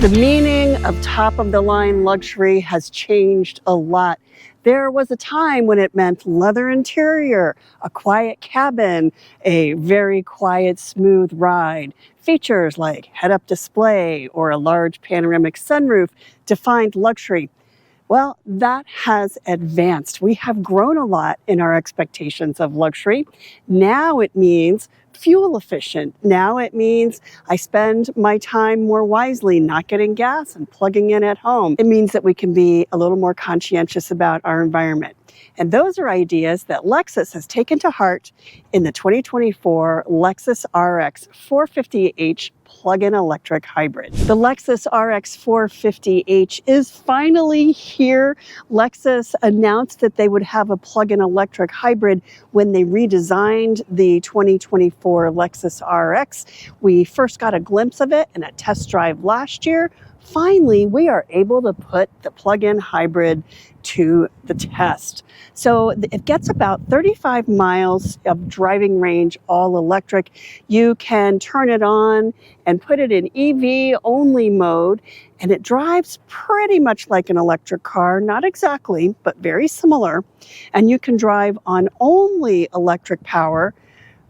The meaning of top-of-the-line luxury has changed a lot. There was a time when it meant leather interior, a quiet cabin, a very quiet, smooth ride. Features like head-up display or a large panoramic sunroof defined luxury. Well, that has advanced. We have grown a lot in our expectations of luxury. Now it means fuel efficient. Now it means I spend my time more wisely, not getting gas and plugging in at home. It means that we can be a little more conscientious about our environment. And those are ideas that Lexus has taken to heart in the 2024 Lexus RX 450h plug-in electric hybrid. The Lexus RX 450h is finally here. Lexus announced that they would have a plug-in electric hybrid when they redesigned the 2024 Lexus RX. We first got a glimpse of it in a test drive last year. Finally, we are able to put the plug-in hybrid to the test. So it gets about 35 miles of driving range, all electric. You can turn it on and put it in EV only mode, and it drives pretty much like an electric car, not exactly, but very similar. And you can drive on only electric power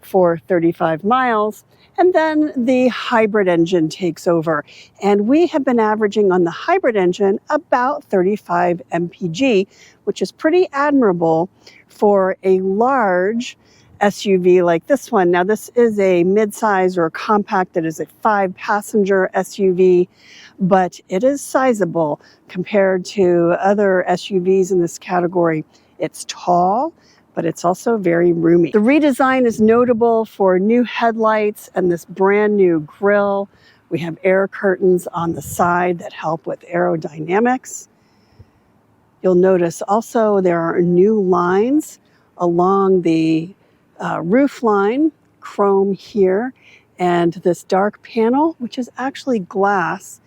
for 35 miles. And then the hybrid engine takes over. And we have been averaging on the hybrid engine about 35 mpg, which is pretty admirable for a large SUV like this one. Now, this is a midsize or a compact. It is a 5-passenger SUV, but it is sizable compared to other SUVs in this category. It's tall, but it's also very roomy. The redesign is notable for new headlights and this brand new grille. We have air curtains on the side that help with aerodynamics. You'll notice also there are new lines along the roof line, chrome here, and this dark panel, which is actually glass,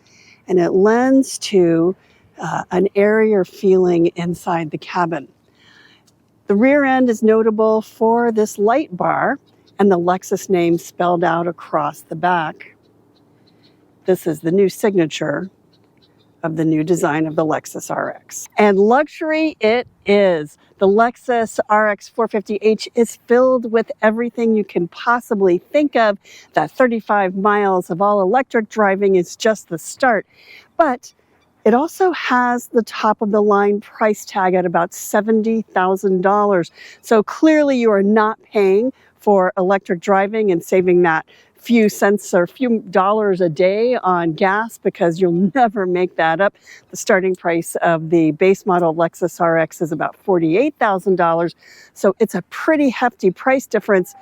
and it lends to an airier feeling inside the cabin. The rear end is notable for this light bar and the Lexus name spelled out across the back. This is the new signature of the new design of the Lexus RX. And luxury it is. The Lexus RX 450h is filled with everything you can possibly think of. That 35 miles of all electric driving is just the start. But it also has the top-of-the-line price tag at about $70,000. So clearly you are not paying for electric driving and saving that few cents or few dollars a day on gas, because you'll never make that up. The starting price of the base model Lexus RX is about $48,000. So it's a pretty hefty price difference,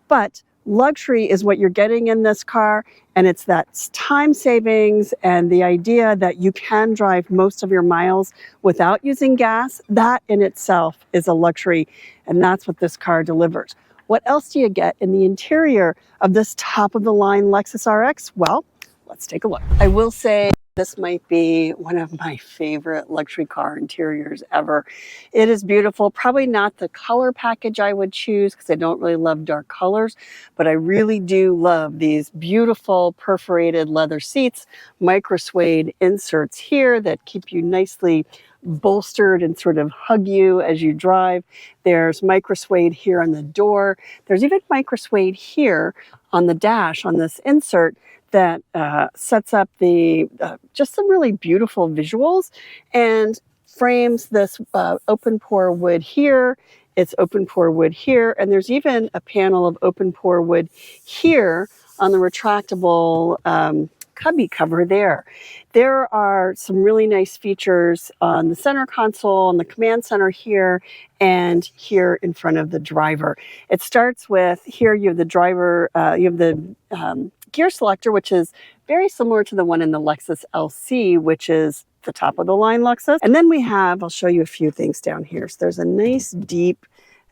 but luxury is what you're getting in this car, and it's that time savings and the idea that you can drive most of your miles without using gas. That in itself is a luxury, and that's what this car delivers. What else do you get in the interior of this top-of-the-line Lexus RX? Well, let's take a look. I will say this might be one of my favorite luxury car interiors ever. It is beautiful. Probably not the color package I would choose because I don't really love dark colors, but I really do love these beautiful perforated leather seats, micro suede inserts here that keep you nicely bolstered and sort of hug you as you drive. There's micro suede here on the door. There's even micro suede here on the dash on this insert that sets up the just some really beautiful visuals and frames this open pore wood here. It's open pore wood here, and there's even a panel of open pore wood here on the retractable cubby cover there. There are some really nice features on the center console, on the command center here, and here in front of the driver. It starts with here you have the driver, you have the gear selector, which is very similar to the one in the Lexus LC, which is the top of the line Lexus. And then we have, I'll show you a few things down here. So there's a nice deep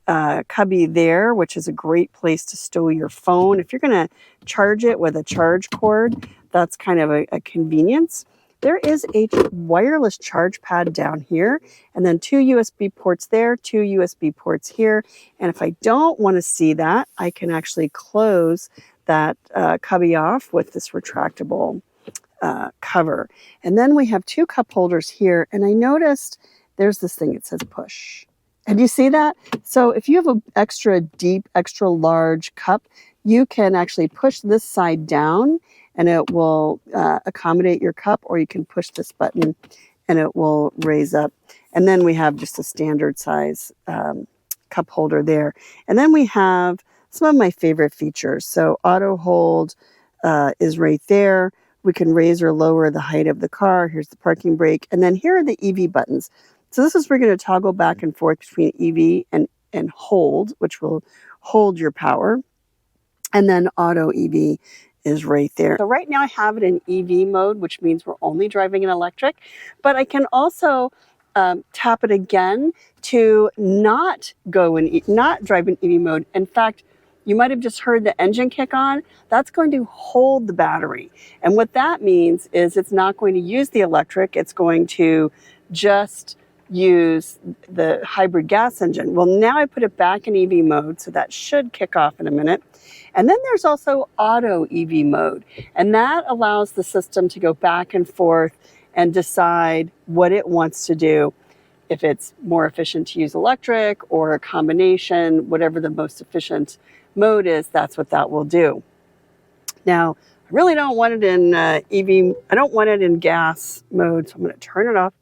cubby there, which is a great place to stow your phone. If you're going to charge it with a charge cord, that's kind of a convenience. There is a wireless charge pad down here, and then 2 USB ports there, 2 USB ports here. And if I don't want to see that, I can actually close that cubby off with this retractable cover. And then we have 2 cup holders here. And I noticed there's this thing, it says push. And you see that? So if you have an extra deep, extra large cup, you can actually push this side down and it will accommodate your cup, or you can push this button and it will raise up. And then we have just a standard size cup holder there. And then we have some of my favorite features. So auto hold is right there. We can raise or lower the height of the car. Here's the parking brake. And then here are the EV buttons. So this is where you're going to toggle back and forth between EV and hold, which will hold your power. And then auto EV is right there. So right now I have it in EV mode, which means we're only driving in electric, but I can also tap it again to not drive in EV mode. In fact, you might have just heard the engine kick on. That's going to hold the battery. And what that means is it's not going to use the electric. It's going to just use the hybrid gas engine. Well, now I put it back in EV mode, so that should kick off in a minute. And then there's also auto EV mode, and that allows the system to go back and forth and decide what it wants to do. If it's more efficient to use electric or a combination, whatever the most efficient mode is, that's what that will do. Now, I really don't want it in EV. I don't want it in gas mode, so I'm going to turn it off.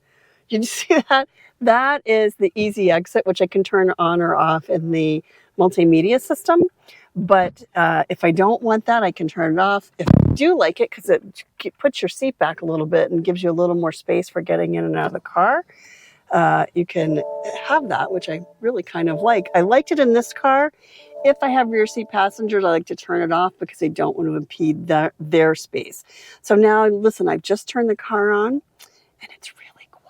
Did you see that? That is the easy exit, which I can turn on or off in the multimedia system. But if I don't want that, I can turn it off. If I do like it, because it puts your seat back a little bit and gives you a little more space for getting in and out of the car, you can have that, which I really kind of like. I liked it in this car. If I have rear seat passengers, I like to turn it off because I don't want to impede their space. So now, listen, I've just turned the car on, and it's really quiet.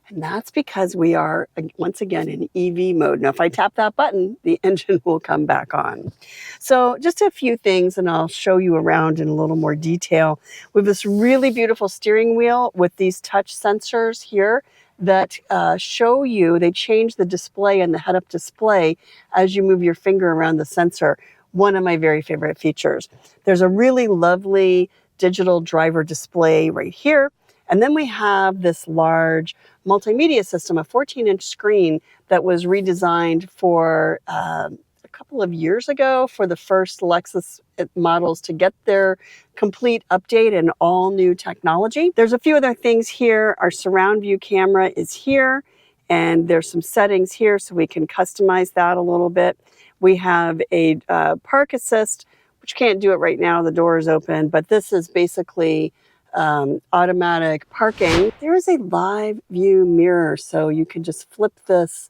And that's because we are, once again, in EV mode. Now, if I tap that button, the engine will come back on. So just a few things, and I'll show you around in a little more detail. We have this really beautiful steering wheel with these touch sensors here that show you, they change the display and the head-up display as you move your finger around the sensor. One of my very favorite features. There's a really lovely digital driver display right here. And then we have this large multimedia system, a 14-inch screen that was redesigned for a couple of years ago for the first Lexus models to get their complete update and all new technology. There's a few other things here. Our surround view camera is here, and there's some settings here so we can customize that a little bit. We have a park assist, which can't do it right now. The door is open, but this is basically automatic parking. There is a live view mirror, so you can just flip this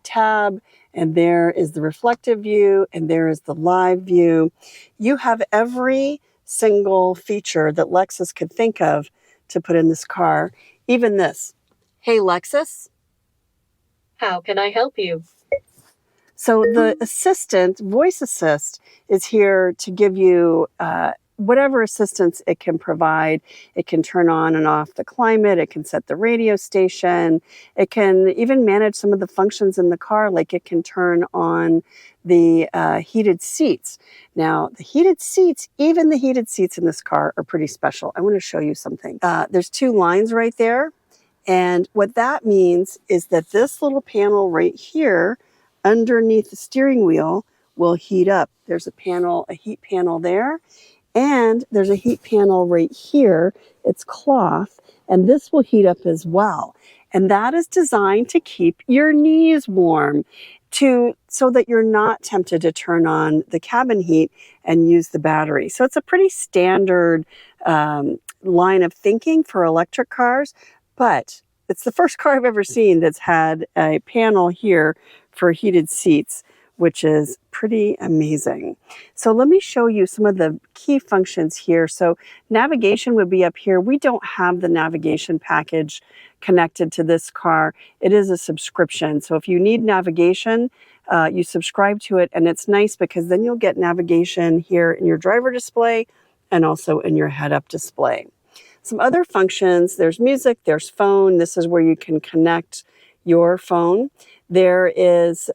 tab, and there is the reflective view, and there is the live view. You have every single feature that Lexus could think of to put in this car. Even this. Hey, Lexus. How can I help you? So the assistant, voice assist, is here to give you whatever assistance it can provide. It can turn on and off the climate. It can set the radio station. It can even manage some of the functions in the car, like it can turn on the heated seats. Now, the heated seats, even the heated seats in this car are pretty special. I want to show you something. There's 2 lines right there. And what that means is that this little panel right here underneath the steering wheel will heat up. There's a heat panel there. And there's a heat panel right here. It's cloth, and this will heat up as well. And that is designed to keep your knees warm, so that you're not tempted to turn on the cabin heat and use the battery. So it's a pretty standard line of thinking for electric cars, but it's the first car I've ever seen that's had a panel here for heated seats, which is pretty amazing. So let me show you some of the key functions here. So navigation would be up here. We don't have the navigation package connected to this car. It is a subscription. So if you need navigation, you subscribe to it, and it's nice because then you'll get navigation here in your driver display and also in your head-up display. Some other functions, there's music, there's phone. This is where you can connect your phone. There is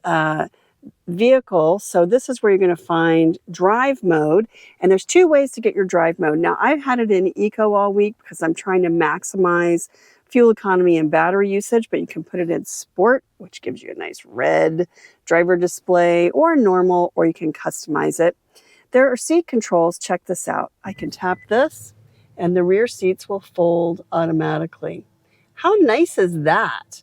vehicle. So this is where you're going to find drive mode. And there's two ways to get your drive mode. Now, I've had it in eco all week because I'm trying to maximize fuel economy and battery usage, but you can put it in sport, which gives you a nice red driver display, or normal, or you can customize it. There are seat controls. Check this out. I can tap this and the rear seats will fold automatically. How nice is that?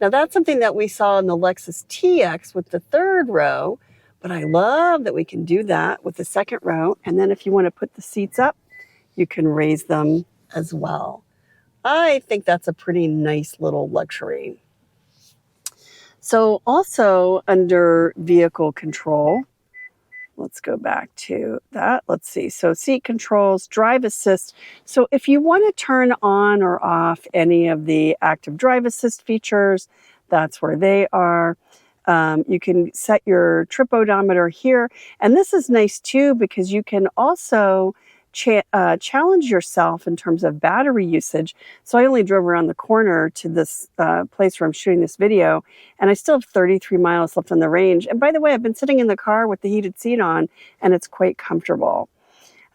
Now that's something that we saw in the Lexus TX with the third row, but I love that we can do that with the second row. And then if you want to put the seats up, you can raise them as well. I think that's a pretty nice little luxury. So also under vehicle control, let's go back to that. Let's see. So seat controls, drive assist. So if you want to turn on or off any of the active drive assist features, that's where they are. You can set your trip odometer here. And this is nice too, because you can also challenge yourself in terms of battery usage. So I only drove around the corner to this place where I'm shooting this video, and I still have 33 miles left on the range. And by the way, I've been sitting in the car with the heated seat on, and it's quite comfortable.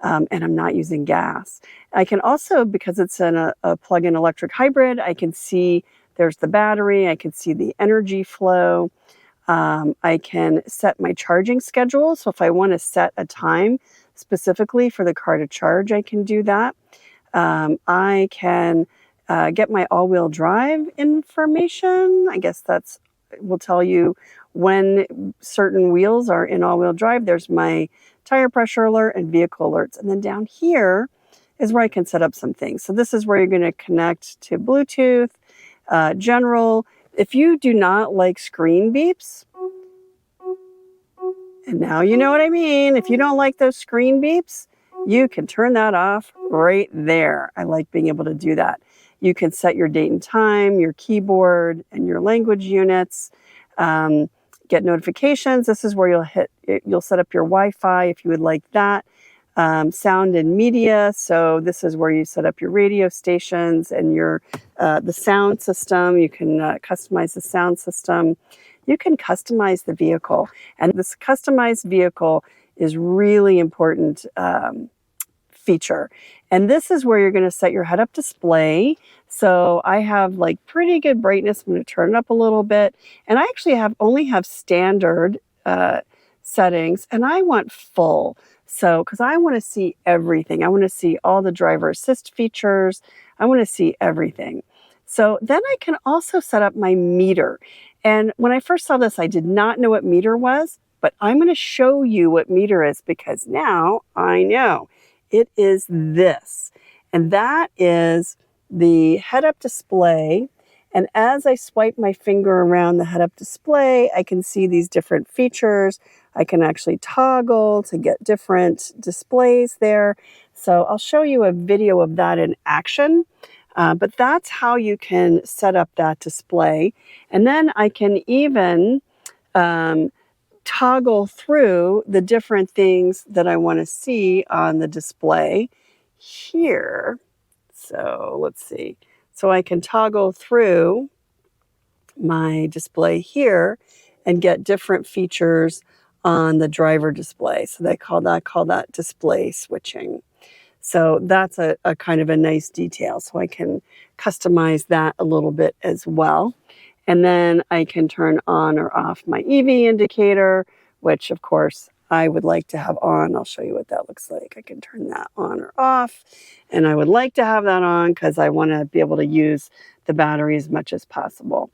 And I'm not using gas. I can also, because it's a plug-in electric hybrid, I can see there's the battery, I can see the energy flow. I can set my charging schedule. So if I want to set a time specifically for the car to charge, I can do that. I can get my all-wheel drive information. I guess that's will tell you when certain wheels are in all-wheel drive. There's my tire pressure alert and vehicle alerts. And then down here is where I can set up some things. So this is where you're going to connect to Bluetooth, general. If you do not like screen beeps, and now you know what I mean. If you don't like those screen beeps, you can turn that off right there. I like being able to do that. You can set your date and time, your keyboard, and your language units. Get notifications. This is where you'll set up your Wi-Fi if you would like that. Sound and media. So this is where you set up your radio stations and your the sound system. You can customize the sound system. You can customize the vehicle. And this customized vehicle is really important feature. And this is where you're going to set your head-up display. So I have like pretty good brightness. I'm going to turn it up a little bit. And I actually only have standard settings, and I want full. So, because I want to see everything. I want to see all the driver assist features. I want to see everything. So then I can also set up my meter. And when I first saw this, I did not know what meter was, but I'm going to show you what meter is because now I know. It is this. And that is the head-up display. And as I swipe my finger around the head-up display, I can see these different features. I can actually toggle to get different displays there. So I'll show you a video of that in action. But that's how you can set up that display. And then I can even toggle through the different things that I want to see on the display here. So let's see. So I can toggle through my display here and get different features on the driver display. So they call that display switching. So that's a kind of a nice detail. So I can customize that a little bit as well. And then I can turn on or off my EV indicator, which of course I would like to have on. I'll show you what that looks like. I can turn that on or off. And I would like to have that on because I want to be able to use the battery as much as possible.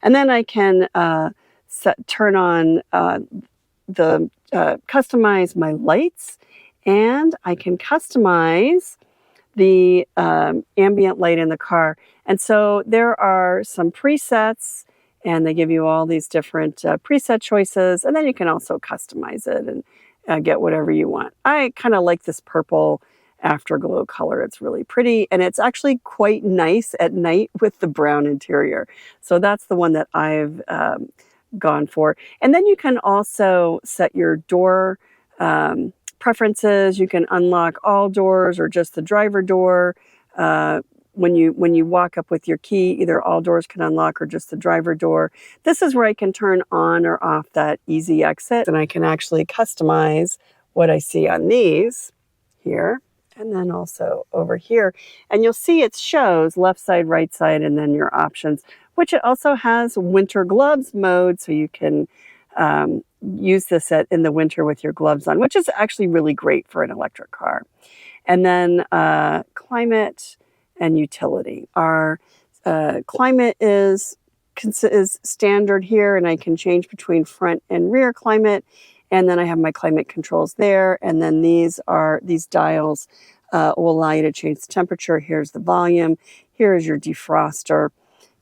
And then I can turn on customize my lights, and I can customize the ambient light in the car. And so there are some presets, and they give you all these different preset choices, and then you can also customize it and get whatever you want. I kind of like this purple afterglow color. It's really pretty, and it's actually quite nice at night with the brown interior. So that's the one that I've gone for. And then you can also set your door preferences. You can unlock all doors or just the driver door. when you walk up with your key, either all doors can unlock or just the driver door. This is where I can turn on or off that easy exit, and I can actually customize what I see on these here, and then also over here. And you'll see it shows left side, right side, and then your options, which it also has winter gloves mode, so you can use this in the winter with your gloves on, which is actually really great for an electric car. And then climate and utility. Our climate is standard here, and I can change between front and rear climate. And then I have my climate controls there. And then these dials will allow you to change the temperature. Here's the volume. Here is your defroster.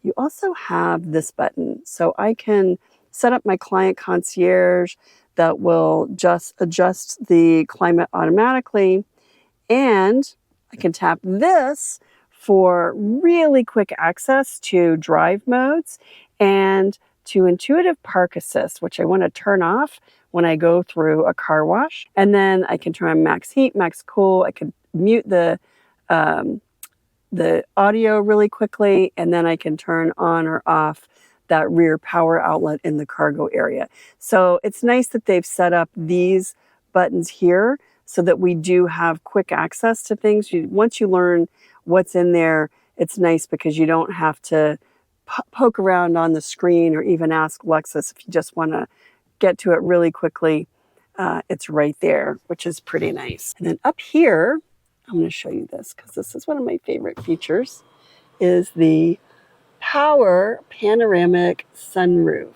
You also have this button. So I can set up my client concierge that will just adjust the climate automatically. And I can tap this for really quick access to drive modes and to intuitive park assist, which I want to turn off when I go through a car wash. And then I can turn on max heat, max cool. I can mute the audio really quickly, and then I can turn on or off that rear power outlet in the cargo area. So it's nice that they've set up these buttons here so that we do have quick access to things. Once you learn what's in there, it's nice because you don't have to poke around on the screen or even ask Lexus. If you just want to get to it really quickly, it's right there, which is pretty nice. And then up here, I'm going to show you this because this is one of my favorite features, is the power panoramic sunroof.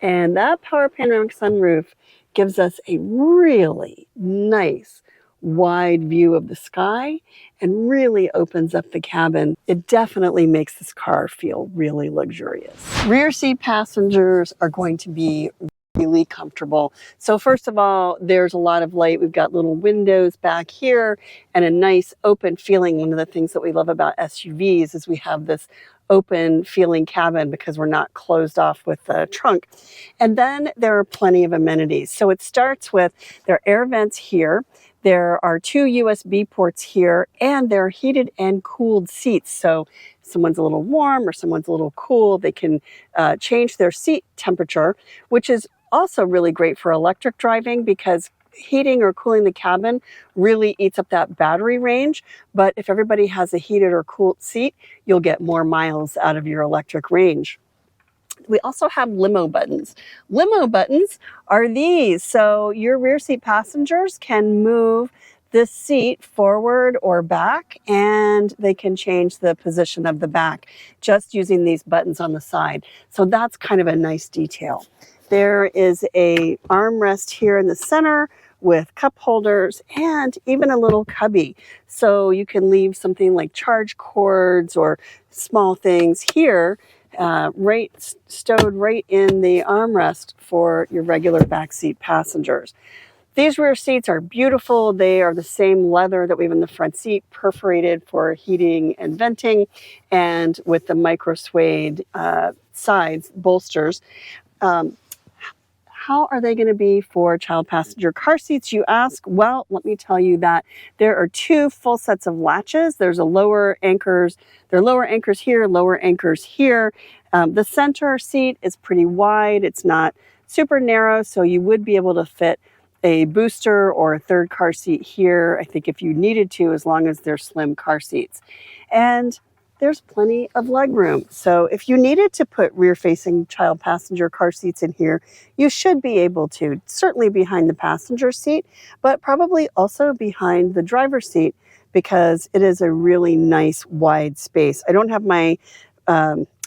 And that power panoramic sunroof gives us a really nice wide view of the sky and really opens up the cabin. It definitely makes this car feel really luxurious. Rear seat passengers are going to be really comfortable. So first of all, there's a lot of light. We've got little windows back here and a nice open feeling. One of the things that we love about SUVs is we have this open feeling cabin because we're not closed off with the trunk. And then there are plenty of amenities. So it starts with there are air vents here. There are 2 USB ports here, and there are heated and cooled seats. So if someone's a little warm or someone's a little cool, they can change their seat temperature, which is also really great for electric driving because heating or cooling the cabin really eats up that battery range. But if everybody has a heated or cooled seat, you'll get more miles out of your electric range. We also have limo buttons. Limo buttons are these. So your rear seat passengers can move this seat forward or back, and they can change the position of the back just using these buttons on the side. So that's kind of a nice detail. There is a armrest here in the center with cup holders and even a little cubby. So you can leave something like charge cords or small things here stowed right in the armrest for your regular backseat passengers. These rear seats are beautiful. They are the same leather that we have in the front seat, perforated for heating and venting, and with the micro suede sides, bolsters. How are they going to be for child passenger car seats, you ask? Well, let me tell you that there are 2 full sets of latches. There's a lower anchors. There are lower anchors here, lower anchors here. The center seat is pretty wide. It's not super narrow, so you would be able to fit a booster or a third car seat here, I think if you needed to, as long as they're slim car seats. And there's plenty of legroom. So if you needed to put rear-facing child passenger car seats in here, you should be able to, certainly behind the passenger seat, but probably also behind the driver's seat because it is a really nice wide space. I don't have my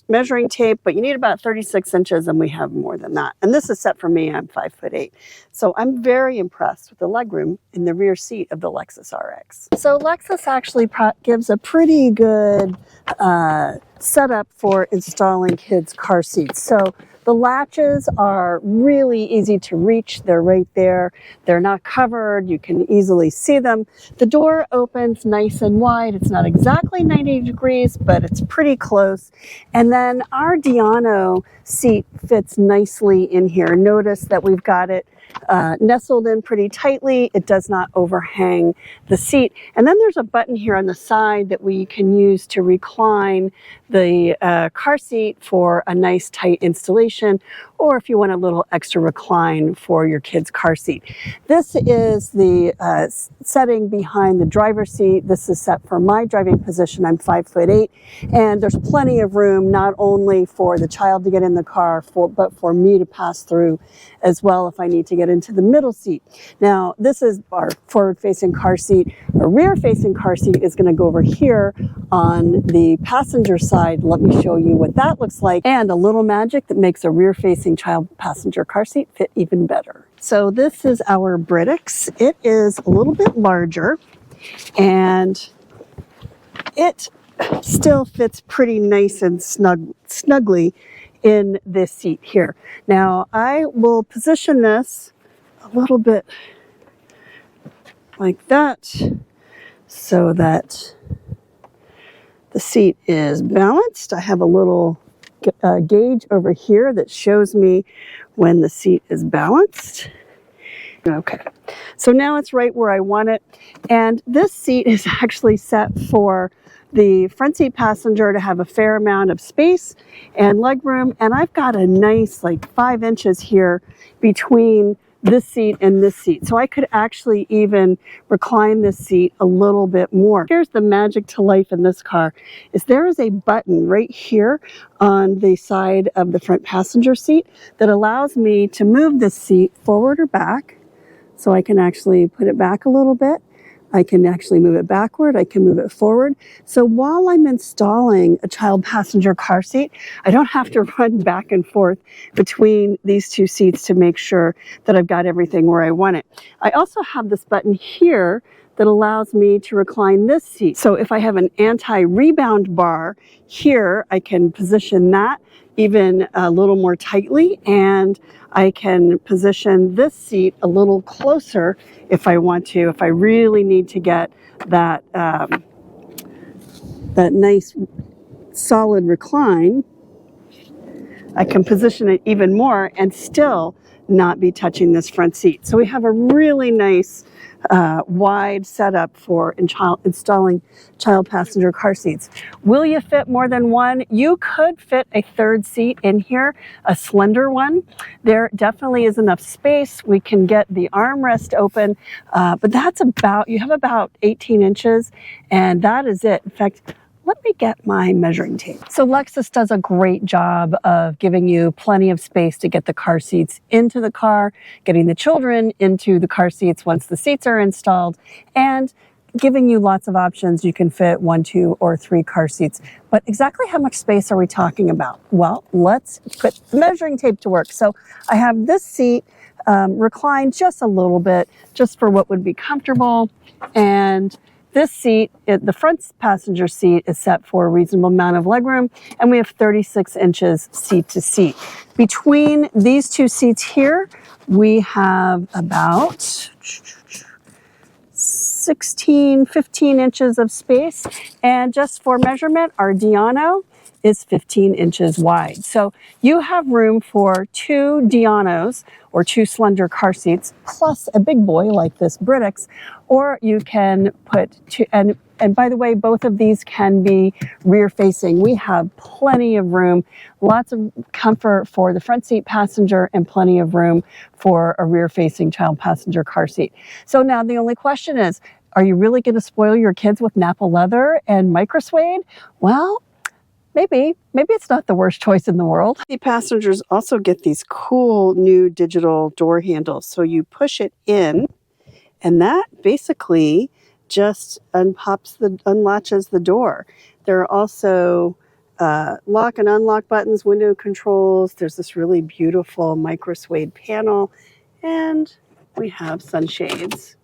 measuring tape, but you need about 36 inches, and we have more than that. And this is set for me. I'm 5'8". So I'm very impressed with the legroom in the rear seat of the Lexus RX. So Lexus actually gives a pretty good setup for installing kids' car seats. So the latches are really easy to reach. They're right there. They're not covered. You can easily see them. The door opens nice and wide. It's not exactly 90 degrees, but it's pretty close. And then our Diano seat fits nicely in here. Notice that we've got it nestled in pretty tightly. It does not overhang the seat. And then there's a button here on the side that we can use to recline the car seat for a nice tight installation, or if you want a little extra recline for your kid's car seat. This is the setting behind the driver's seat. This is set for my driving position. I'm 5'8", and there's plenty of room not only for the child to get in the car, but for me to pass through as well if I need to get into the middle seat. Now, this is our forward-facing car seat. A rear-facing car seat is going to go over here on the passenger side. Let me show you what that looks like, and a little magic that makes a rear-facing child passenger car seat fit even better. So this is our Britix. It is a little bit larger, and it still fits pretty nice and snugly in this seat here. Now, I will position this a little bit like that so that the seat is balanced. I have a little gauge over here that shows me when the seat is balanced. Okay, so now it's right where I want it. And this seat is actually set for the front seat passenger to have a fair amount of space and legroom. And I've got a nice like 5 inches here between this seat and this seat. So I could actually even recline this seat a little bit more. Here's the magic to life in this car, is there is a button right here on the side of the front passenger seat that allows me to move this seat forward or back. So I can actually put it back a little bit. I can actually move it backward. I can move it forward. So while I'm installing a child passenger car seat, I don't have to run back and forth between these two seats to make sure that I've got everything where I want it. I also have this button here that allows me to recline this seat. So if I have an anti-rebound bar here, I can position that even a little more tightly, and I can position this seat a little closer if I want to, if I really need to get that, that nice solid recline. I can position it even more and still not be touching this front seat. So we have a really nice wide setup for installing child passenger car seats. Will you fit more than one? You could fit a third seat in here, a slender one. There definitely is enough space. We can get the armrest open, but that's about, you have about 18 inches, and that is it. In fact, let me get my measuring tape. So Lexus does a great job of giving you plenty of space to get the car seats into the car, getting the children into the car seats once the seats are installed, and giving you lots of options. You can fit 1, 2, or 3 car seats. But exactly how much space are we talking about? Well, let's put the measuring tape to work. So I have this seat reclined just a little bit, just for what would be comfortable, and this seat, the front passenger seat, is set for a reasonable amount of legroom, and we have 36 inches seat to seat. Between these two seats here, we have about 15 inches of space, and just for measurement, our Diano is 15 inches wide. So you have room for 2 Dianos, or 2 slender car seats, plus a big boy like this Britix, or you can put 2, and by the way, both of these can be rear facing. We have plenty of room, lots of comfort for the front seat passenger, and plenty of room for a rear facing child passenger car seat. So now the only question is, are you really going to spoil your kids with Napa leather and micro suede? Well, maybe it's not the worst choice in the world. The passengers also get these cool new digital door handles. So you push it in, and that basically just unlatches the door. There are also lock and unlock buttons, window controls. There's this really beautiful micro suede panel, and we have sunshades,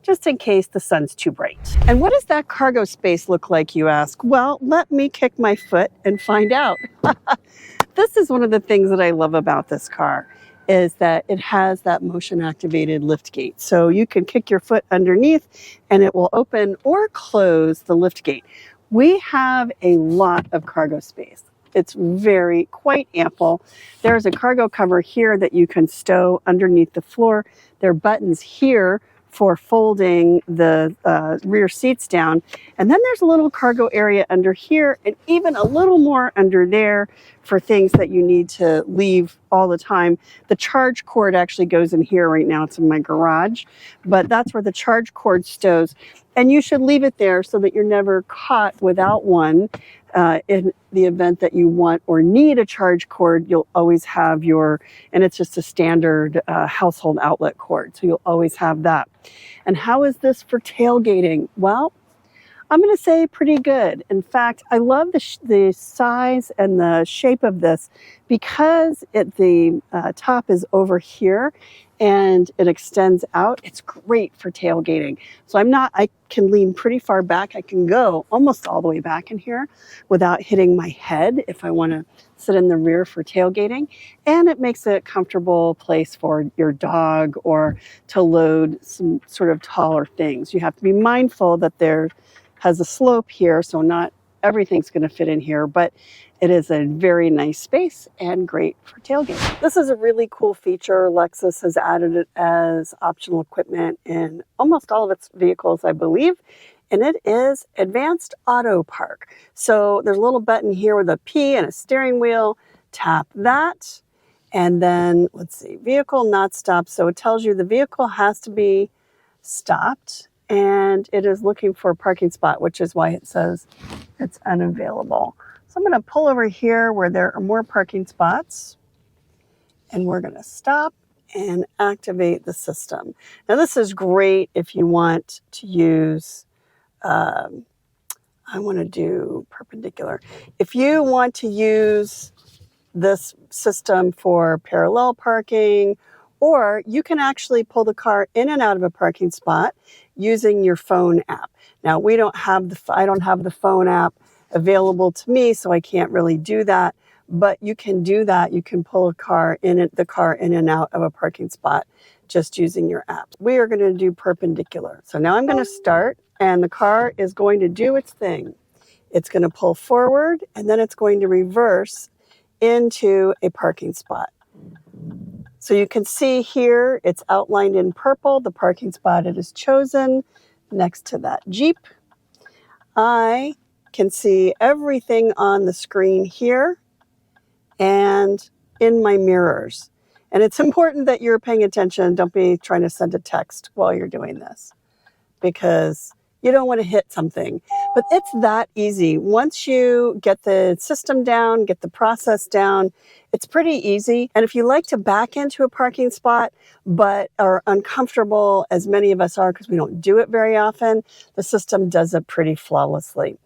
just in case the sun's too bright. And what does that cargo space look like, you ask? Well, let me kick my foot and find out. This is one of the things that I love about this car, is that it has that motion activated lift gate. So you can kick your foot underneath and it will open or close the lift gate. We have a lot of cargo space. It's quite ample. There's a cargo cover here that you can stow underneath the floor. There are buttons here for folding the rear seats down. And then there's a little cargo area under here and even a little more under there for things that you need to leave all the time. The charge cord actually goes in here right now. It's in my garage, but that's where the charge cord stows. And you should leave it there so that you're never caught without one. In the event that you want or need a charge cord, you'll always have and it's just a standard household outlet cord. So you'll always have that. And how is this for tailgating? Well, I'm going to say pretty good. In fact, I love the size and the shape of this because the top is over here and it extends out. It's great for tailgating. So I can lean pretty far back. I can go almost all the way back in here without hitting my head if I want to sit in the rear for tailgating. And it makes a comfortable place for your dog or to load some sort of taller things. You have to be mindful that there has a slope here, so not everything's going to fit in here, but it is a very nice space and great for tailgating. This is a really cool feature. Lexus has added it as optional equipment in almost all of its vehicles, I believe, and it is advanced auto park. So there's a little button here with a P and a steering wheel. Tap that, and then let's see, vehicle not stopped. So it tells you the vehicle has to be stopped, and it is looking for a parking spot, which is why it says it's unavailable. So I'm going to pull over here where there are more parking spots, and we're going to stop and activate the system. Now this is great if you want to use, I want to do perpendicular. If you want to use this system for parallel parking, or you can actually pull the car in and out of a parking spot using your phone app. Now I don't have the phone app available to me, so I can't really do that, but you can do that. You can pull the car in and out of a parking spot just using your app. We are going to do perpendicular. So now I'm going to start, and the car is going to do its thing. It's going to pull forward, and then it's going to reverse into a parking spot. So you can see here, it's outlined in purple, the parking spot it has chosen next to that Jeep. I can see everything on the screen here and in my mirrors. And it's important that you're paying attention. Don't be trying to send a text while you're doing this, because you don't want to hit something. But it's that easy. Once you get the system down, get the process down, it's pretty easy. And if you like to back into a parking spot but are uncomfortable, as many of us are because we don't do it very often, the system does it pretty flawlessly.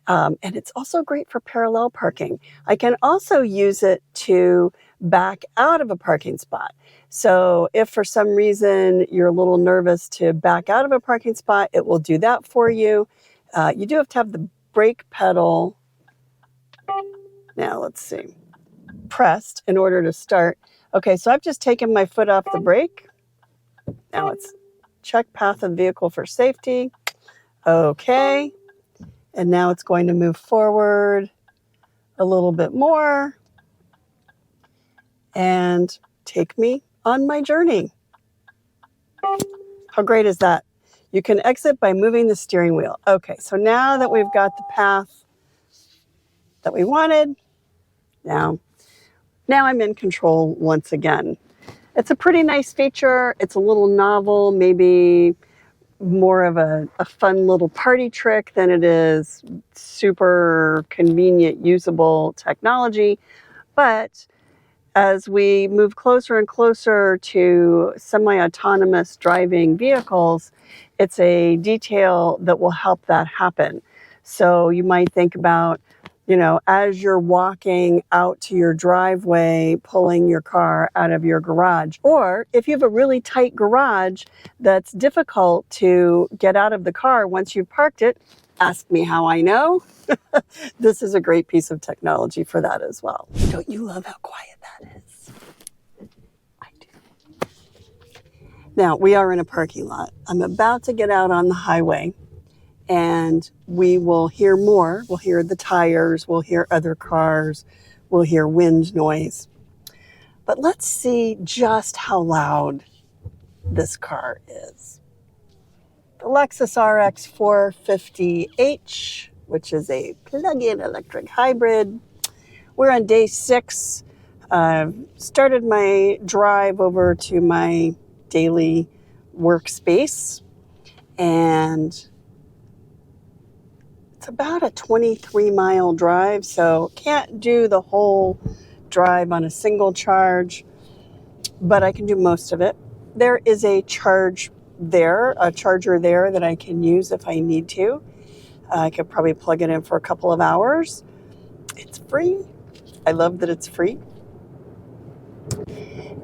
And it's also great for parallel parking. I can also use it to back out of a parking spot. So if for some reason you're a little nervous to back out of a parking spot, it will do that for you. You do have to have the brake pedal, now let's see, pressed in order to start. Okay, so I've just taken my foot off the brake. Now it's check path of vehicle for safety. Okay. And now it's going to move forward a little bit more and take me on my journey. How great is that? You can exit by moving the steering wheel. Okay, so now that we've got the path that we wanted, now I'm in control once again. It's a pretty nice feature. It's a little novel, maybe more of a fun little party trick than it is super convenient, usable technology. But as we move closer and closer to semi-autonomous driving vehicles, it's a detail that will help that happen. So you might think about, as you're walking out to your driveway, pulling your car out of your garage. Or if you have a really tight garage that's difficult to get out of the car once you've parked it, ask me how I know. This is a great piece of technology for that as well. Don't you love how quiet that is? I do. Now, we are in a parking lot. I'm about to get out on the highway, and we will hear more. We'll hear the tires, we'll hear other cars, we'll hear wind noise. But let's see just how loud this car is. The Lexus RX 450h, which is a plug-in electric hybrid. We're on day 6. Started my drive over to my daily workspace, and it's about a 23-mile drive, so can't do the whole drive on a single charge, but I can do most of it. There is a charger there that I can use if I need to. I could probably plug it in for a couple of hours. It's free. I love that it's free.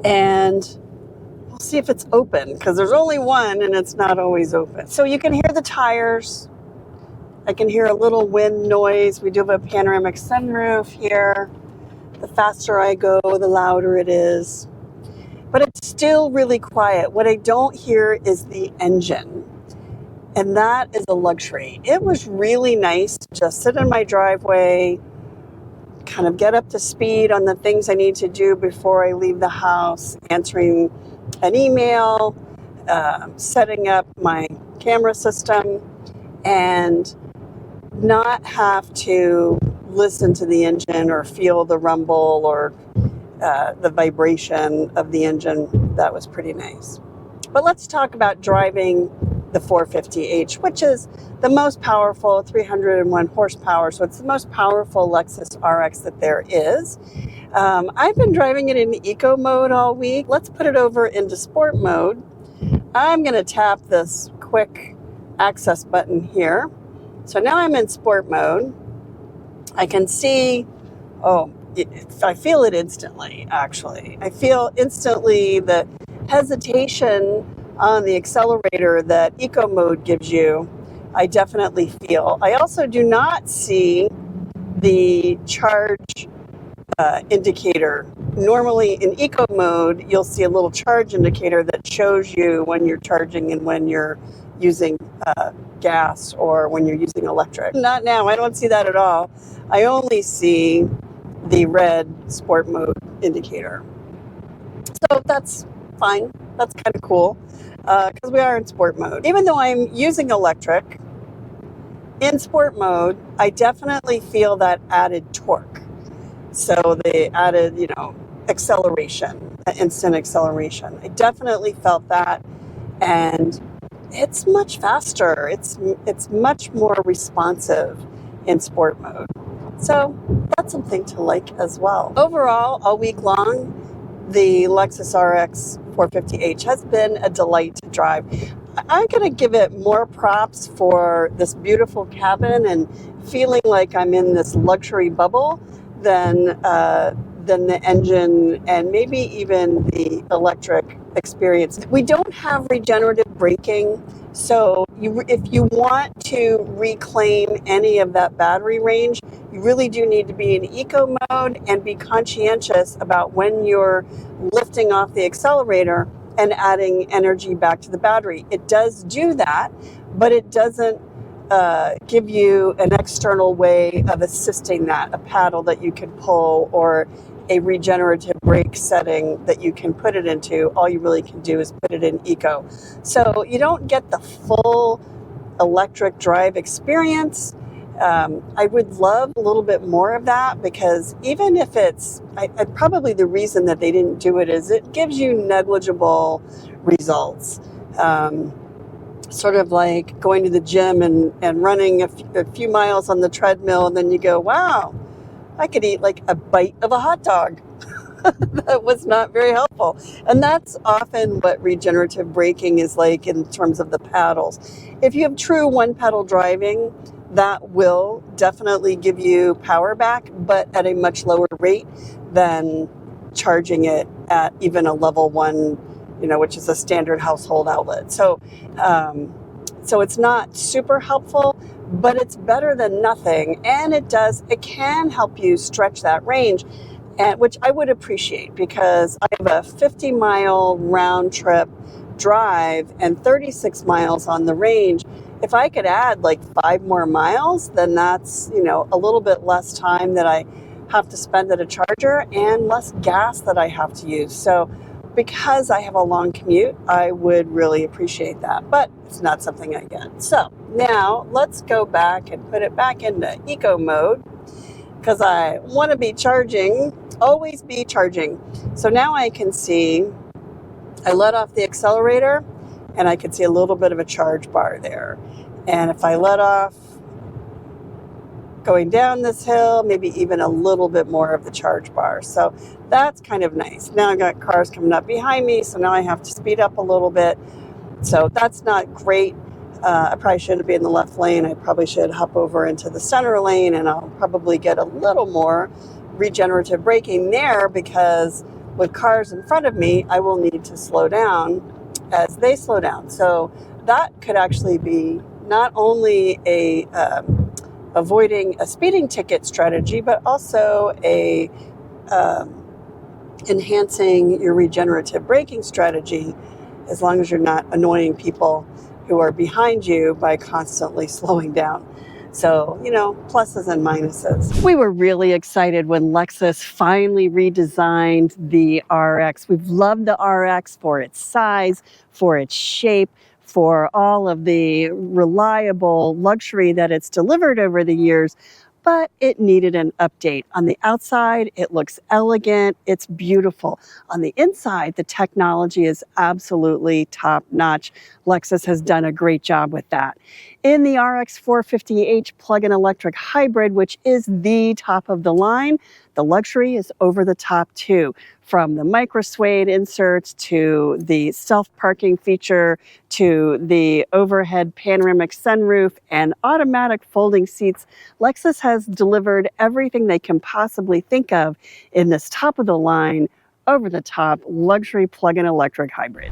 And we'll see if it's open, because there's only one and it's not always open. So you can hear the tires. I can hear a little wind noise. We do have a panoramic sunroof here. The faster I go, the louder it is. But it's still really quiet. What I don't hear is the engine. And that is a luxury. It was really nice to just sit in my driveway, kind of get up to speed on the things I need to do before I leave the house, answering an email, setting up my camera system, and not have to listen to the engine or feel the rumble or the vibration of the engine. That was pretty nice. But let's talk about driving the 450h, which is the most powerful, 301 horsepower. So it's the most powerful Lexus RX that there is. I've been driving it in eco mode all week. Let's put it over into sport mode. I'm going to tap this quick access button here. So now I'm in sport mode. I can see, I feel it instantly, actually. I feel instantly the hesitation on the accelerator that eco mode gives you. I definitely feel. I also do not see the charge indicator. Normally in eco mode, you'll see a little charge indicator that shows you when you're charging and when you're using gas or when you're using electric. Not now. I don't see that at all. I only see the red sport mode indicator. So that's fine. That's kind of cool because we are in sport mode. Even though I'm using electric, in sport mode, I definitely feel that added torque. So the added, acceleration, instant acceleration. I definitely felt that, and it's much faster. It's much more responsive in sport mode. So that's something to like as well. Overall, all week long, the Lexus RX 450h has been a delight to drive. I'm going to give it more props for this beautiful cabin and feeling like I'm in this luxury bubble than the engine and maybe even the electric experience. We don't have regenerative braking, so if you want to reclaim any of that battery range, you really do need to be in eco mode and be conscientious about when you're lifting off the accelerator and adding energy back to the battery. It does do that, but it doesn't give you an external way of assisting that, a paddle that you can pull or a regenerative brake setting that you can put it into. All you really can do is put it in eco. So you don't get the full electric drive experience. I would love a little bit more of that, because even if it's, probably the reason that they didn't do it is it gives you negligible results. Sort of like going to the gym and running a few miles on the treadmill, and then you go, wow, I could eat like a bite of a hot dog. That was not very helpful. And that's often what regenerative braking is like in terms of the paddles. If you have true one pedal driving, that will definitely give you power back, but at a much lower rate than charging it at even a level 1, which is a standard household outlet. So it's not super helpful, but it's better than nothing. And it can help you stretch that range, which I would appreciate, because I have a 50-mile round trip drive and 36 miles on the range. If I could add like 5 more miles, then that's, a little bit less time that I have to spend at a charger and less gas that I have to use. So because I have a long commute, I would really appreciate that, but it's not something I get. So now let's go back and put it back into eco mode because I want to be charging, always be charging. So now I can see, I let off the accelerator and I can see a little bit of a charge bar there. And if I let off going down this hill, maybe even a little bit more of the charge bar. So that's kind of nice. Now I've got cars coming up behind me, so now I have to speed up a little bit. So that's not great. I probably shouldn't be in the left lane. I probably should hop over into the center lane, and I'll probably get a little more regenerative braking there, because with cars in front of me, I will need to slow down as they slow down. So that could actually be not only a avoiding a speeding ticket strategy, but also a enhancing your regenerative braking strategy, as long as you're not annoying people who are behind you by constantly slowing down. So, pluses and minuses. We were really excited when Lexus finally redesigned the RX. We've loved the RX for its size, for its shape, for all of the reliable luxury that it's delivered over the years, but it needed an update. On the outside, it looks elegant, it's beautiful. On the inside, the technology is absolutely top-notch. Lexus has done a great job with that. In the RX 450h plug-in electric hybrid, which is the top of the line, the luxury is over the top too. From the micro suede inserts to the self-parking feature to the overhead panoramic sunroof and automatic folding seats, Lexus has delivered everything they can possibly think of in this top of the line, over the top luxury plug-in electric hybrid.